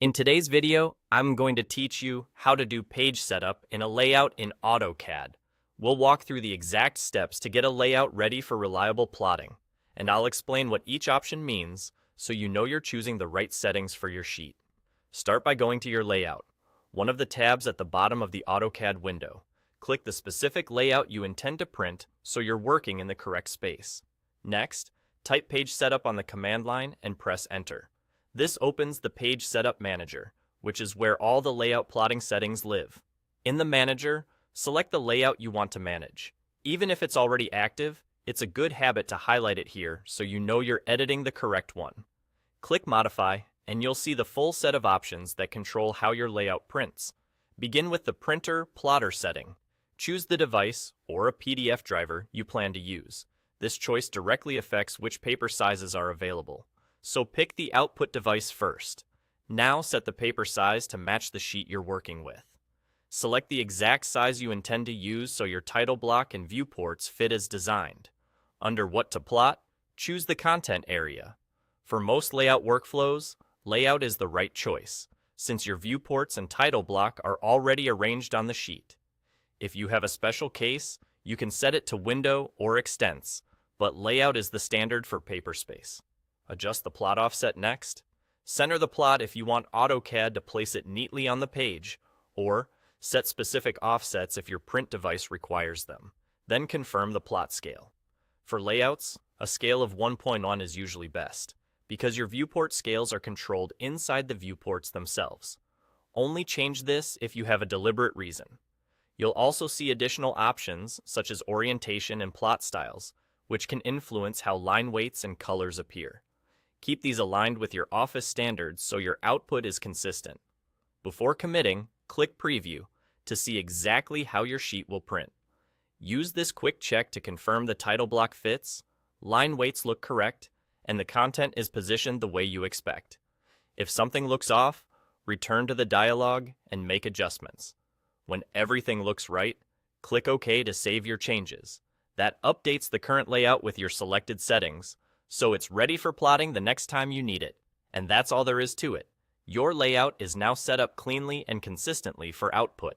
In today's video, I'm going to teach you how to do page setup in a layout in AutoCAD. We'll walk through the exact steps to get a layout ready for reliable plotting, and I'll explain what each option means so you know you're choosing the right settings for your sheet. Start by going to your layout, one of the tabs at the bottom of the AutoCAD window. Click the specific layout you intend to print so you're working in the correct space. Next, type page setup on the command line and press enter. This opens the Page Setup Manager, which is where all the layout plotting settings live. In the manager, select the layout you want to manage. Even if it's already active, it's a good habit to highlight it here so you know you're editing the correct one. Click Modify, and you'll see the full set of options that control how your layout prints. Begin with the Printer Plotter setting. Choose the device, or a PDF driver, you plan to use. This choice directly affects which paper sizes are available. So pick the output device first. Now set the paper size to match the sheet you're working with. Select the exact size you intend to use so your title block and viewports fit as designed. Under What to Plot, choose the Content area. For most layout workflows, layout is the right choice, since your viewports and title block are already arranged on the sheet. If you have a special case, you can set it to Window or Extents, but layout is the standard for paper space. Adjust the plot offset next. Center the plot if you want AutoCAD to place it neatly on the page, or set specific offsets if your print device requires them. Then confirm the plot scale. For layouts, a scale of 1.1 is usually best, because your viewport scales are controlled inside the viewports themselves. Only change this if you have a deliberate reason. You'll also see additional options such as orientation and plot styles, which can influence how line weights and colors appear. Keep these aligned with your office standards so your output is consistent. Before committing, click Preview to see exactly how your sheet will print. Use this quick check to confirm the title block fits, line weights look correct, and the content is positioned the way you expect. If something looks off, return to the dialog and make adjustments. When everything looks right, click OK to save your changes. That updates the current layout with your selected settings, so it's ready for plotting the next time you need it. And that's all there is to it. Your layout is now set up cleanly and consistently for output.